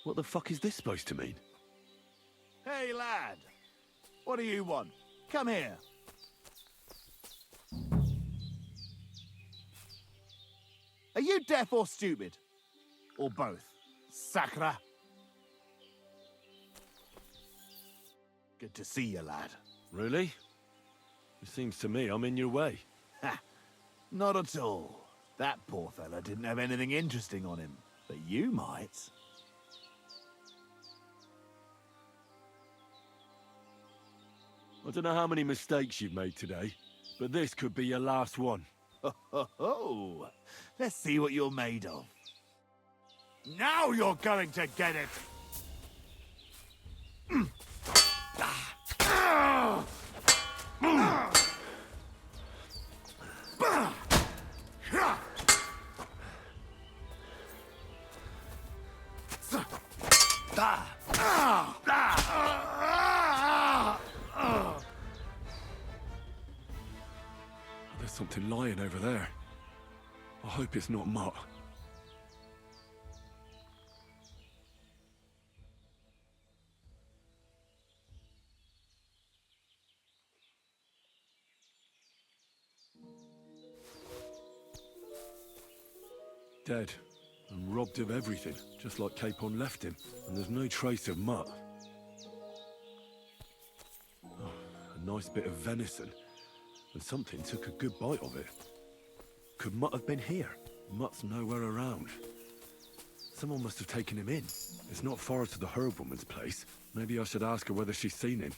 What the fuck is this supposed to mean? Hey, lad. What do you want? Come here. Are you deaf or stupid? Or both? Sacra. Good to see you, lad. Really? It seems to me I'm in your way. Ha! Not at all. That poor fella didn't have anything interesting on him. But you might. I don't know how many mistakes you've made today, but this could be your last one. Ho, ho, ho. Let's see what you're made of. Now you're going to get it! There's something lying over there. I hope it's not Mutt. Dead, and robbed of everything, just like Capon left him. And there's no trace of Mutt. Oh, a nice bit of venison, and something took a good bite of it. Could Mutt have been here? Mutt's nowhere around. Someone must have taken him in. It's not far to the herb-woman's place. Maybe I should ask her whether she's seen him.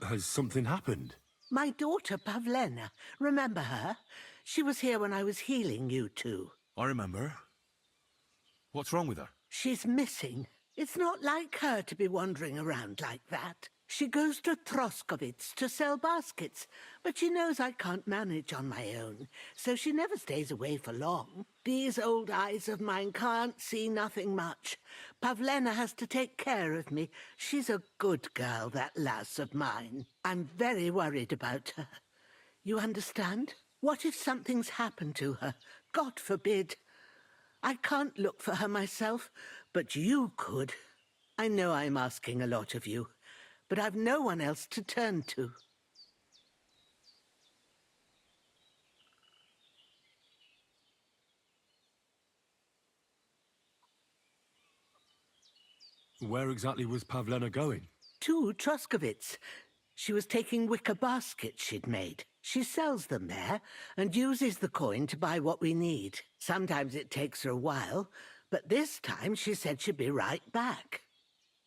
Has something happened? My daughter, Pavlena. Remember her? She was here when I was healing you two. I remember. What's wrong with her? She's missing. It's not like her to be wandering around like that. She goes to Troskovitz to sell baskets, but she knows I can't manage on my own, so she never stays away for long. These old eyes of mine can't see nothing much. Pavlena has to take care of me. She's a good girl, that lass of mine. I'm very worried about her. You understand? What if something's happened to her? God forbid. I can't look for her myself, but you could. I know I'm asking a lot of you, but I've no one else to turn to. Where exactly was Pavlena going? To Troskovitz. She was taking wicker baskets she'd made. She sells them there and uses the coin to buy what we need. Sometimes it takes her a while, but this time she said she'd be right back.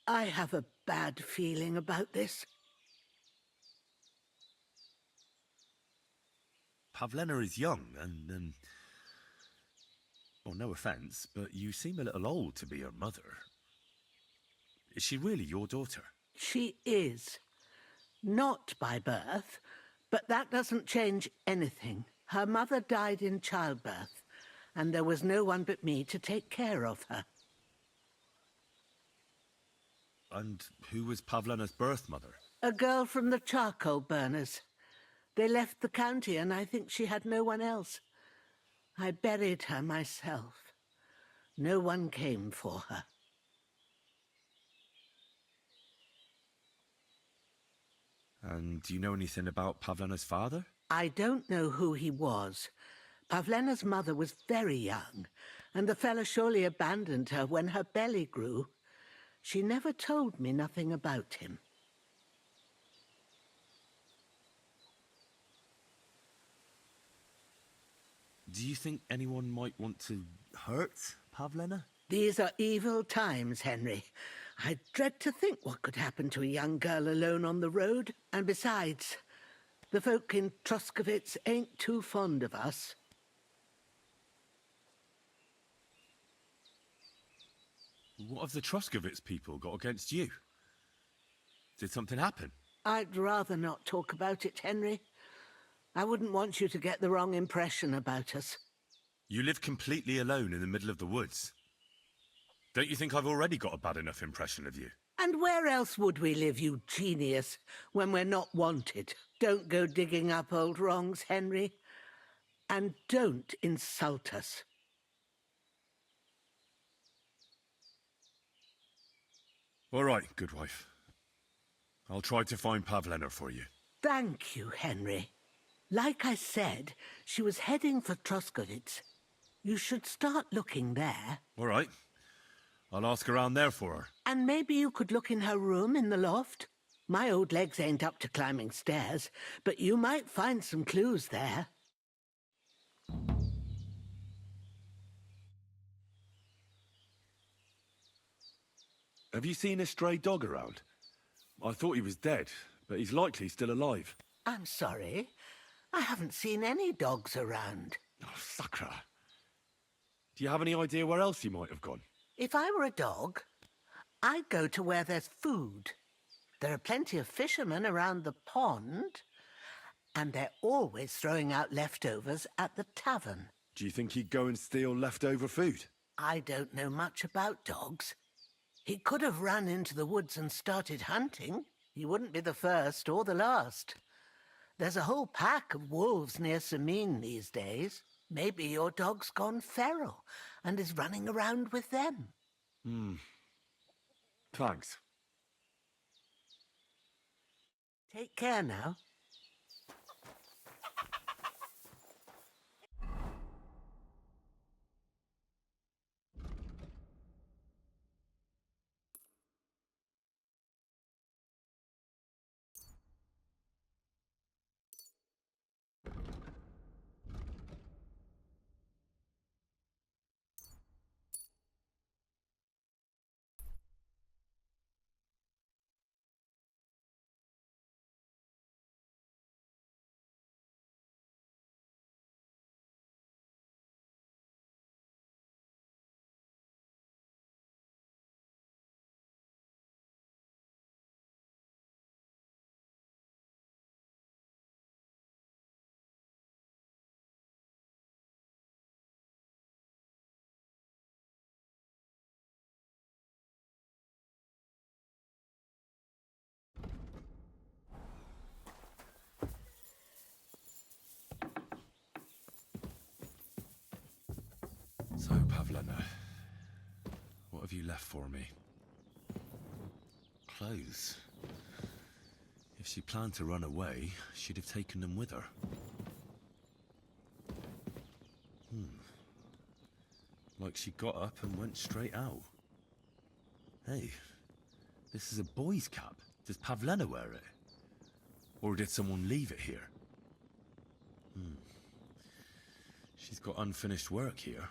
I have a bad feeling about this. Pavlena is young and, well, no offense, but you seem a little old to be her mother. Is she really your daughter? She is. Not by birth, but that doesn't change anything. Her mother died in childbirth, and there was no one but me to take care of her. And who was Pavlena's birth mother? A girl from the charcoal burners. They left the county, and I think she had no one else. I buried her myself. No one came for her. And do you know anything about Pavlena's father? I don't know who he was. Pavlena's mother was very young, and the fella surely abandoned her when her belly grew. She never told me nothing about him. Do you think anyone might want to hurt Pavlena? These are evil times, Henry. I dread to think what could happen to a young girl alone on the road. And besides, the folk in Troskovitz ain't too fond of us. What have the Troskovitz people got against you? Did something happen? I'd rather not talk about it, Henry. I wouldn't want you to get the wrong impression about us. You live completely alone in the middle of the woods. Don't you think I've already got a bad enough impression of you? And where else would we live, you genius, when we're not wanted? Don't go digging up old wrongs, Henry. And don't insult us. All right, good wife. I'll try to find Pavlena for you. Thank you, Henry. Like I said, she was heading for Troskovitz. You should start looking there. All right. I'll ask around there for her. And maybe you could look in her room in the loft. My old legs ain't up to climbing stairs, but you might find some clues there. Have you seen a stray dog around? I thought he was dead, but he's likely still alive. I'm sorry. I haven't seen any dogs around. Oh, sucker. Do you have any idea where else he might have gone? If I were a dog, I'd go to where there's food. There are plenty of fishermen around the pond, and they're always throwing out leftovers at the tavern. Do you think he'd go and steal leftover food? I don't know much about dogs. He could have run into the woods and started hunting. He wouldn't be the first or the last. There's a whole pack of wolves near Samine these days. Maybe your dog's gone feral and is running around with them. Thanks. Take care now. So, Pavlena, what have you left for me? Clothes. If she planned to run away, she'd have taken them with her. Like she got up and went straight out. Hey, this is a boy's cap. Does Pavlena wear it? Or did someone leave it here? She's got unfinished work here.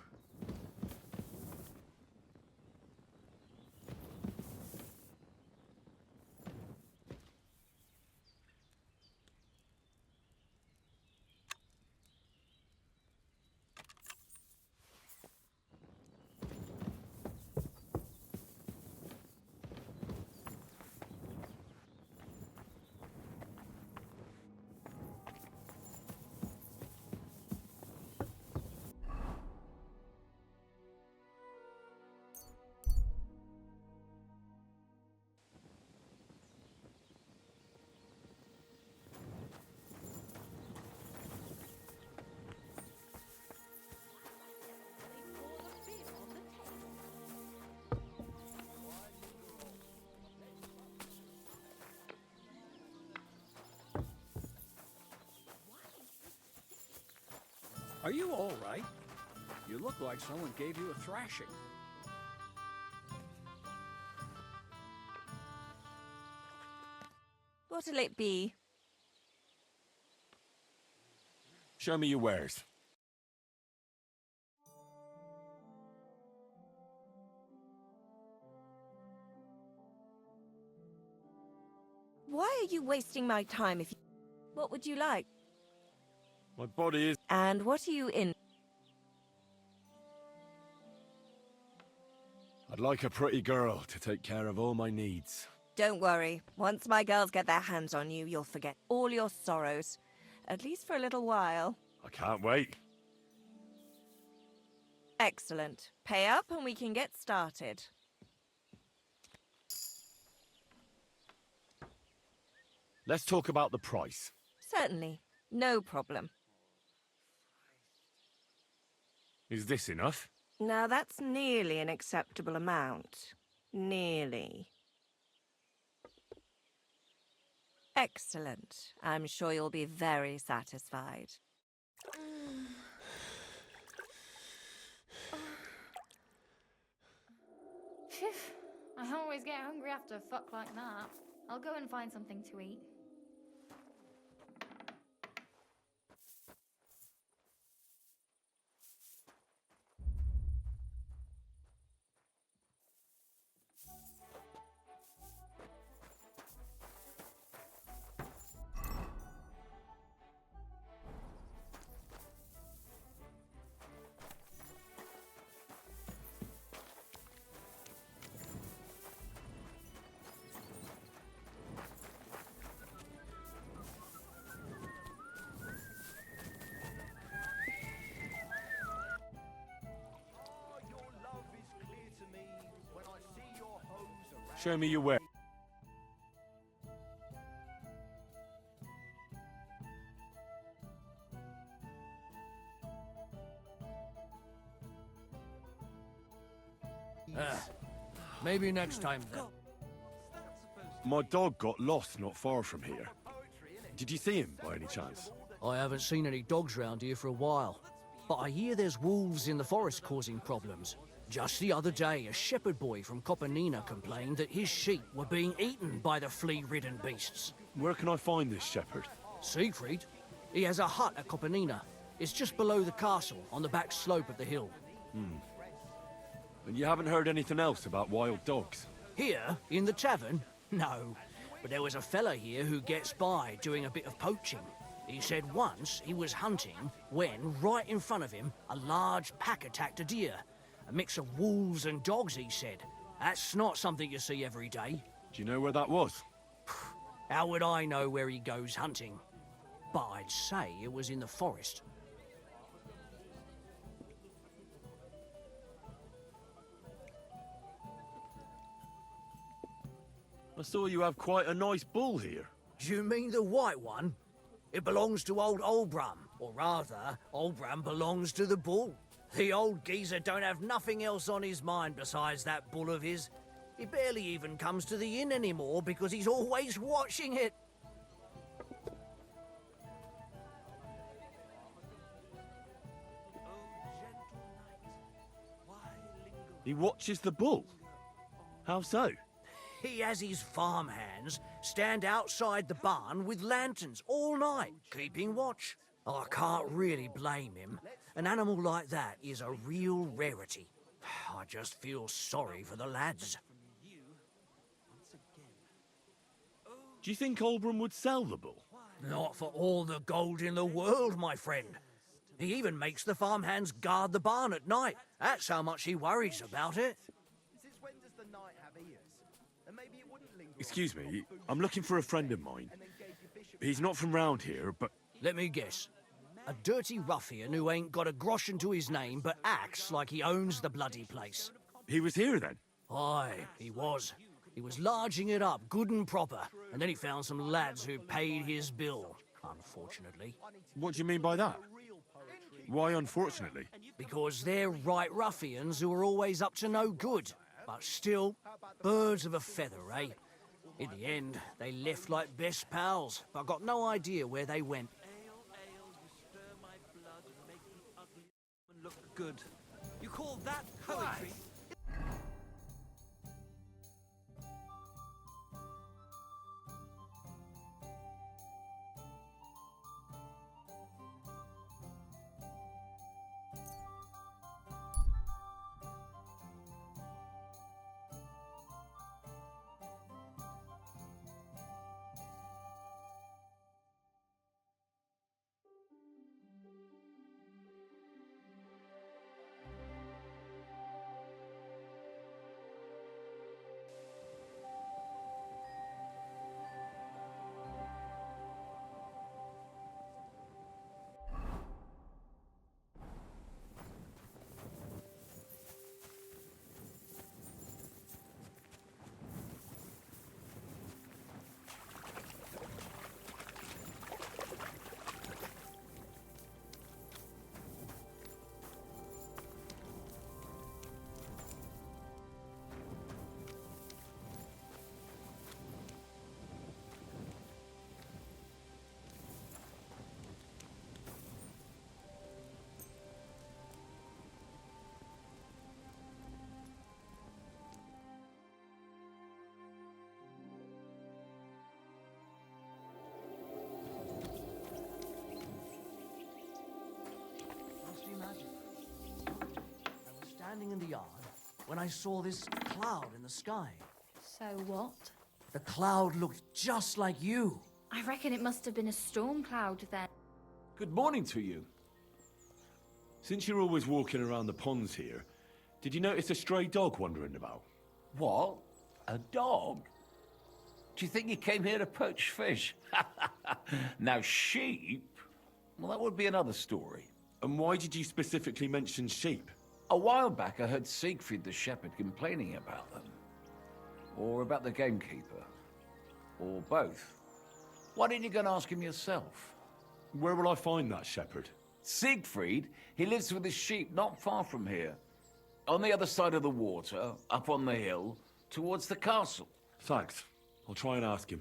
Are you all right? You look like someone gave you a thrashing. What'll it be? Show me your wares. Why are you wasting my time if you... What would you like? My body is... And what are you in? I'd like a pretty girl to take care of all my needs. Don't worry. Once my girls get their hands on you, you'll forget all your sorrows. At least for a little while. I can't wait. Excellent. Pay up and we can get started. Let's talk about the price. Certainly. No problem. Is this enough? Now that's nearly an acceptable amount. Nearly. Excellent. I'm sure you'll be very satisfied. Phew. I always get hungry after a fuck like that. I'll go and find something to eat. Show me your wares. Maybe next time then. My dog got lost not far from here. Did you see him by any chance? I haven't seen any dogs round here for a while, but I hear there's wolves in the forest causing problems. Just the other day, a shepherd boy from Copenina complained that his sheep were being eaten by the flea-ridden beasts. Where can I find this shepherd? Siegfried? He has a hut at Copenina. It's just below the castle, on the back slope of the hill. And you haven't heard anything else about wild dogs? Here, in the tavern? No. But there was a fella here who gets by doing a bit of poaching. He said once he was hunting when, right in front of him, a large pack attacked a deer. A mix of wolves and dogs, he said. That's not something you see every day. Do you know where that was? How would I know where he goes hunting? But I'd say it was in the forest. I saw you have quite a nice bull here. Do you mean the white one? It belongs to old Olbram. Or rather, Olbram belongs to the bull. The old geezer don't have nothing else on his mind besides that bull of his. He barely even comes to the inn anymore because he's always watching it. He watches the bull? How so? He has his farmhands stand outside the barn with lanterns all night, keeping watch. I can't really blame him. An animal like that is a real rarity. I just feel sorry for the lads. Do you think Olbram would sell the bull? Not for all the gold in the world, my friend. He even makes the farmhands guard the barn at night. That's how much he worries about it. Excuse me, I'm looking for a friend of mine. He's not from round here, but... Let me guess. A dirty ruffian who ain't got a groschen to his name but acts like he owns the bloody place. He was here then? Aye, he was. He was larging it up good and proper, and then he found some lads who paid his bill, unfortunately. What do you mean by that? Why unfortunately? Because they're right ruffians who are always up to no good. But still, birds of a feather, eh? In the end, they left like best pals, but got no idea where they went. look good. You call that poetry? Must be magic. I was standing in the yard when I saw this cloud in the sky. So what? The cloud looked just like you. I reckon it must have been a storm cloud then. Good morning to you. Since you're always walking around the ponds here, did you notice a stray dog wandering about? What? A dog? Do you think he came here to poach fish? Now, sheep? Well, that would be another story. And why did you specifically mention sheep? A while back, I heard Siegfried the shepherd complaining about them. Or about the gamekeeper. Or both. Why didn't you go and ask him yourself? Where will I find that shepherd? Siegfried, he lives with his sheep not far from here. On the other side of the water, up on the hill, towards the castle. Thanks. I'll try and ask him.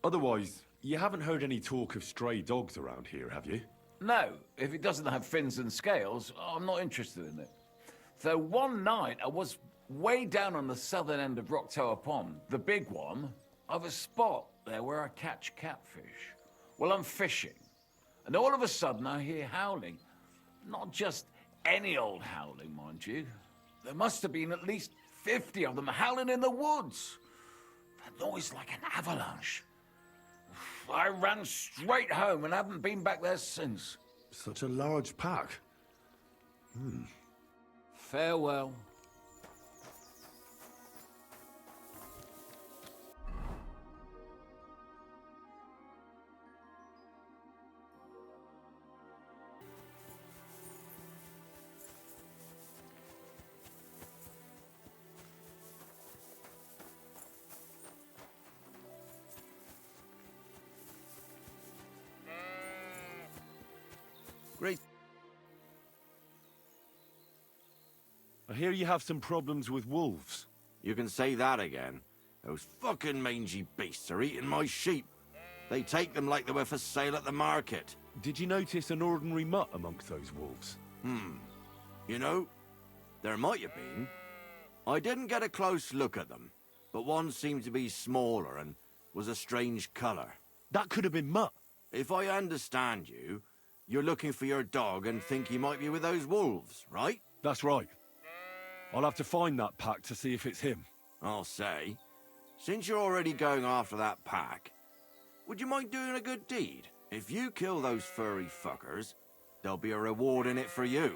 Otherwise, you haven't heard any talk of stray dogs around here, have you? No, if it doesn't have fins and scales, I'm not interested in it. Though one night I was way down on the southern end of Rock Tower Pond, the big one. I've a spot there where I catch catfish. Well, I'm fishing, and all of a sudden I hear howling. Not just any old howling, mind you. There must have been at least 50 of them howling in the woods. A noise like an avalanche. I ran straight home and haven't been back there since. Such a large pack. Farewell. Great. I hear you have some problems with wolves. You can say that again. Those fucking mangy beasts are eating my sheep. They take them like they were for sale at the market. Did you notice an ordinary mutt amongst those wolves? You know, there might have been. I didn't get a close look at them, but one seemed to be smaller and was a strange colour. That could have been Mutt. If I understand you, you're looking for your dog and think he might be with those wolves, right? That's right. I'll have to find that pack to see if it's him. I'll say, since you're already going after that pack, would you mind doing a good deed? If you kill those furry fuckers, there'll be a reward in it for you.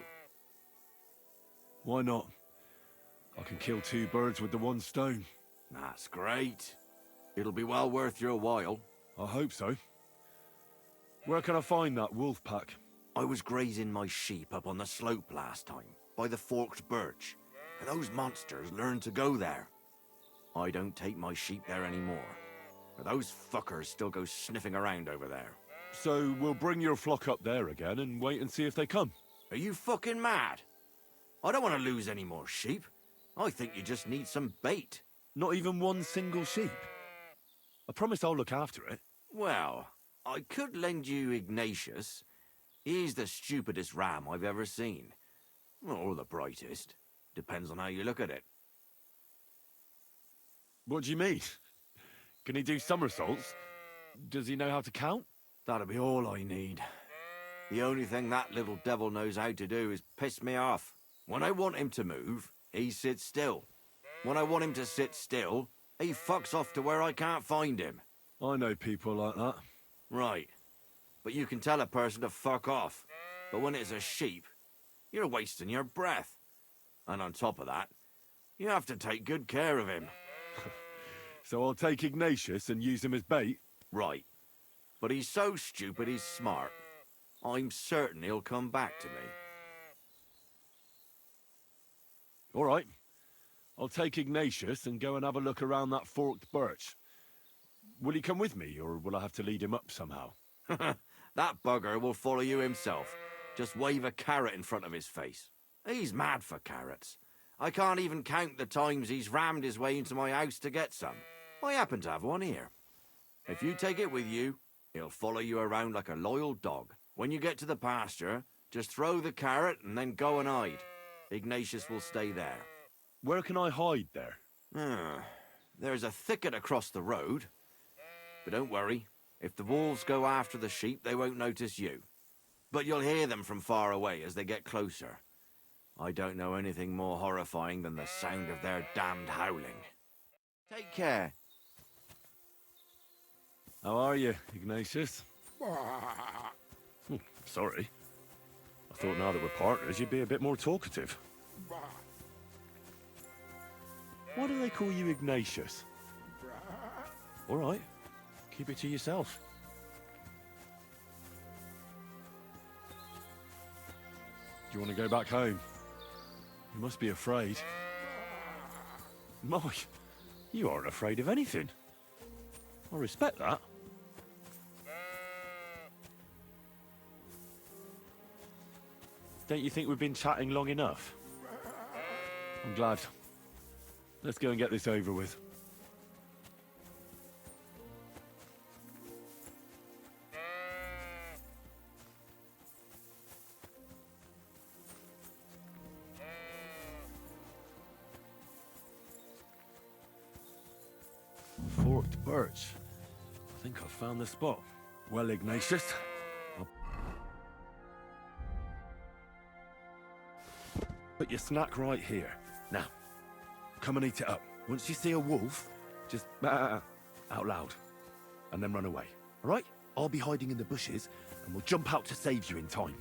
Why not? I can kill two birds with the one stone. That's great. It'll be well worth your while. I hope so. Where can I find that wolf pack? I was grazing my sheep up on the slope last time, by the forked birch, and those monsters learned to go there. I don't take my sheep there anymore, but those fuckers still go sniffing around over there. So we'll bring your flock up there again and wait and see if they come. Are you fucking mad? I don't want to lose any more sheep. I think you just need some bait. Not even one single sheep. I promise I'll look after it. Well, I could lend you Ignatius, He's the stupidest ram I've ever seen. Or the brightest. Depends on how you look at it. What do you mean? Can he do somersaults? Does he know how to count? That'll be all I need. The only thing that little devil knows how to do is piss me off. When I want him to move, he sits still. When I want him to sit still, he fucks off to where I can't find him. I know people like that. Right. But you can tell a person to fuck off. But when it's a sheep, you're wasting your breath. And on top of that, you have to take good care of him. So I'll take Ignatius and use him as bait? Right. But he's so stupid he's smart. I'm certain he'll come back to me. All right. I'll take Ignatius and go and have a look around that forked birch. Will he come with me, or will I have to lead him up somehow? That bugger will follow you himself. Just wave a carrot in front of his face. He's mad for carrots. I can't even count the times he's rammed his way into my house to get some. I happen to have one here. If you take it with you, he'll follow you around like a loyal dog. When you get to the pasture, just throw the carrot and then go and hide. Ignatius will stay there. Where can I hide there? There's a thicket across the road. But don't worry. If the wolves go after the sheep, they won't notice you. But you'll hear them from far away as they get closer. I don't know anything more horrifying than the sound of their damned howling. Take care. How are you, Ignatius? Sorry. I thought now that we're partners, you'd be a bit more talkative. Why do they call you Ignatius? All right. Keep it to yourself. Do you want to go back home? You must be afraid. My, you aren't afraid of anything. I respect that. Don't you think we've been chatting long enough? I'm glad. Let's go and get this over with. Forked birch. I think I've found the spot. Well, Ignatius, put your snack right here. Now, come and eat it up. Once you see a wolf, just out loud, and then run away. All right? I'll be hiding in the bushes, and we'll jump out to save you in time.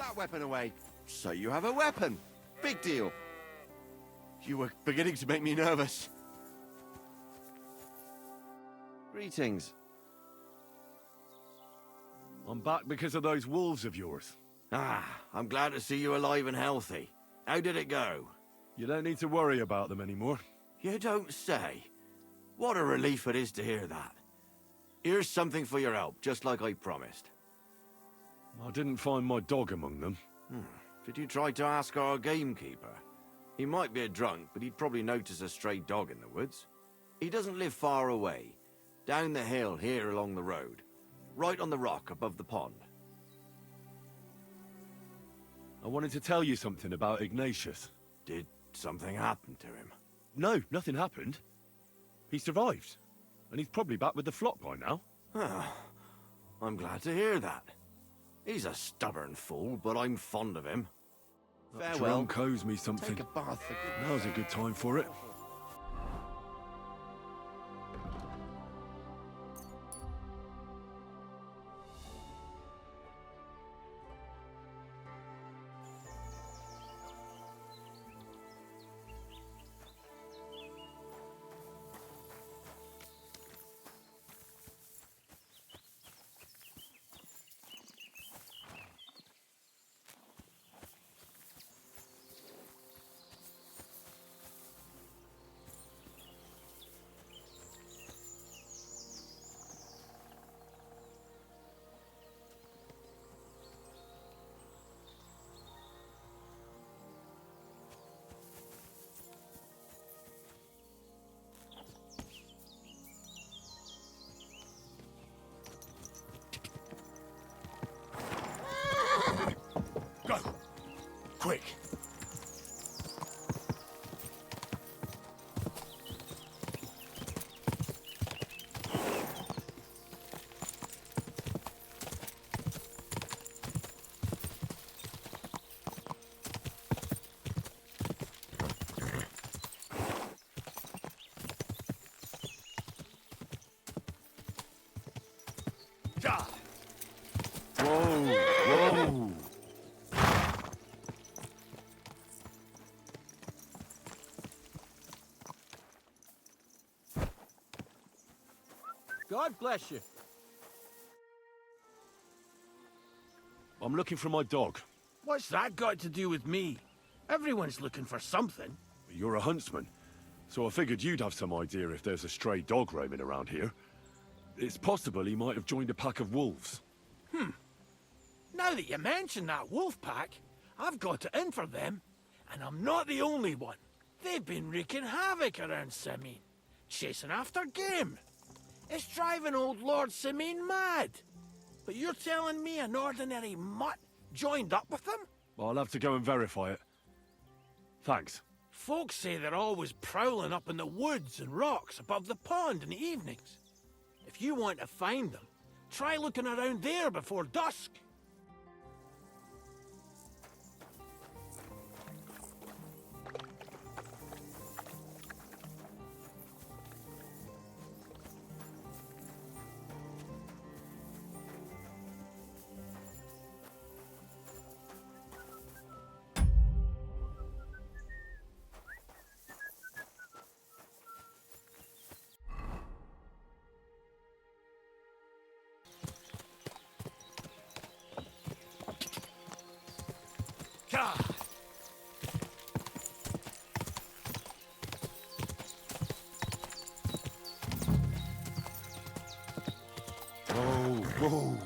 that weapon away. So you have a weapon. Big deal. You were beginning to make me nervous. Greetings. I'm back because of those wolves of yours. Ah, I'm glad to see you alive and healthy. How did it go? You don't need to worry about them anymore. You don't say. What a relief it is to hear that. Here's something for your help, just like I promised. I didn't find my dog among them. Did you try to ask our gamekeeper? He might be a drunk, but he'd probably notice a stray dog in the woods. He doesn't live far away. Down the hill here along the road. Right on the rock above the pond. I wanted to tell you something about Ignatius. Did something happen to him? No, nothing happened. He survived. And he's probably back with the flock by now. I'm glad to hear that. He's a stubborn fool, but I'm fond of him. That drunk owes me something. Take a bath. Now's a good time for it. Go! Quick! Whoa! God bless you. I'm looking for my dog. What's that got to do with me? Everyone's looking for something. You're a huntsman, so I figured you'd have some idea if there's a stray dog roaming around here. It's possible he might have joined a pack of wolves. Now that you mention that wolf pack, I've got it in for them. And I'm not the only one. They've been wreaking havoc around Simine, chasing after game. It's driving old Lord Simine mad. But you're telling me an ordinary mutt joined up with them? I'll have to go and verify it. Thanks. Folks say they're always prowling up in the woods and rocks above the pond in the evenings. If you want to find them, try looking around there before dusk. Whoa!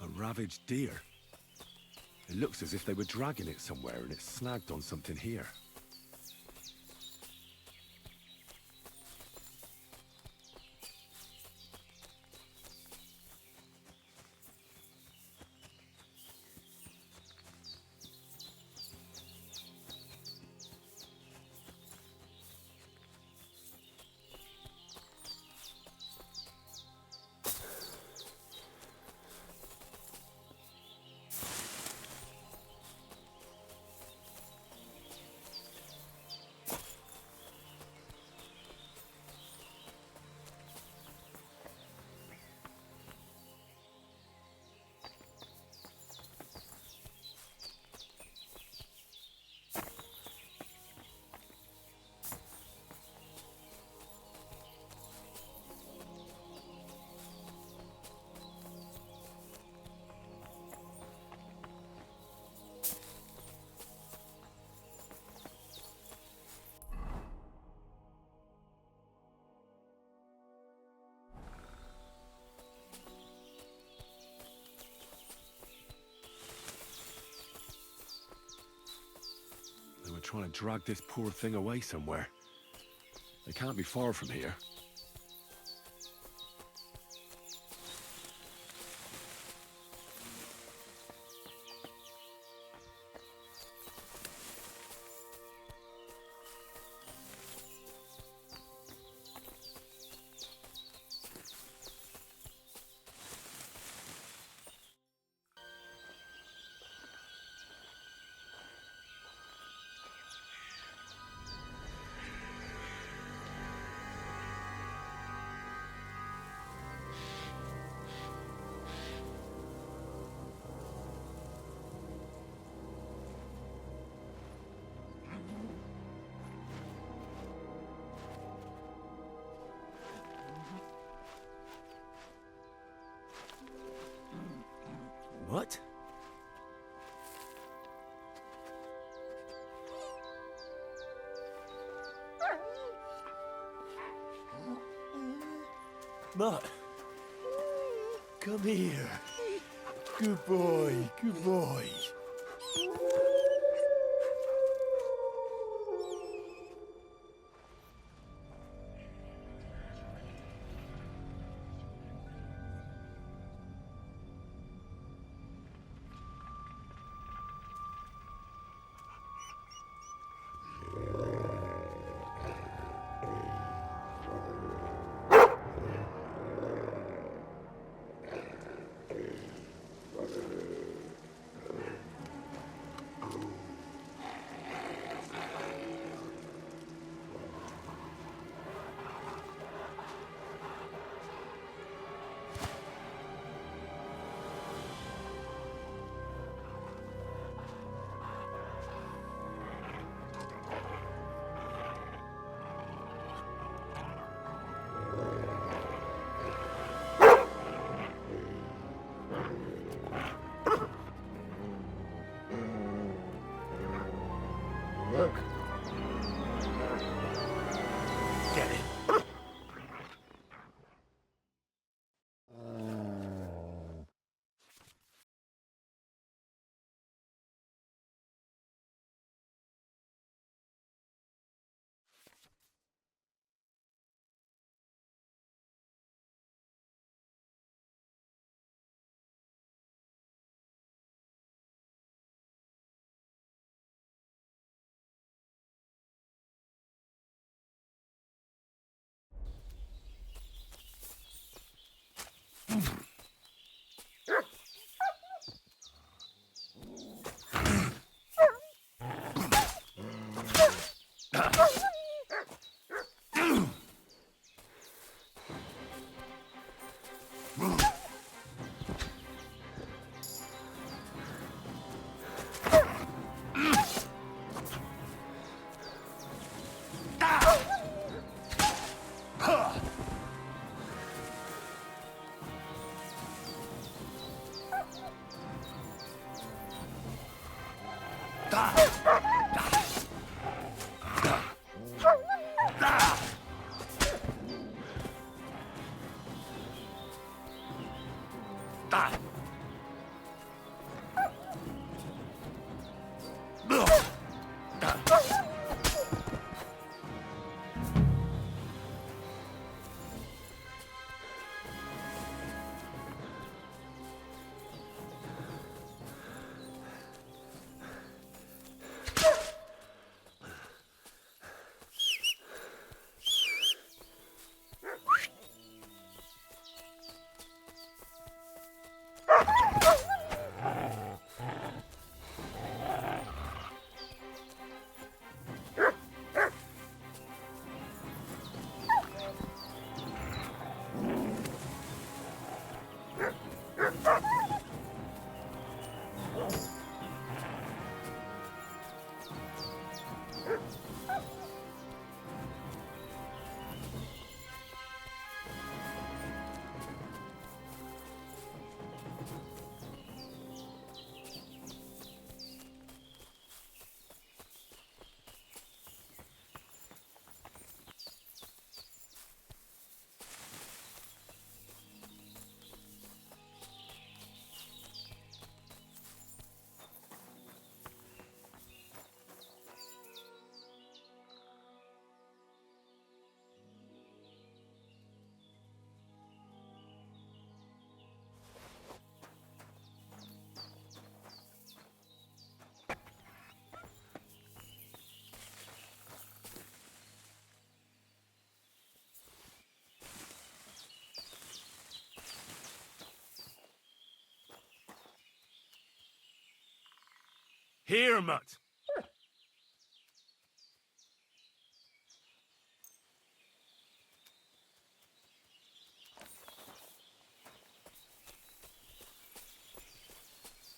A ravaged deer. It looks as if they were dragging it somewhere and it snagged on something here. trying to drag this poor thing away somewhere. They can't be far from here. What? Mutt! Come here. Good boy, good boy. Get it. Here, Mutt.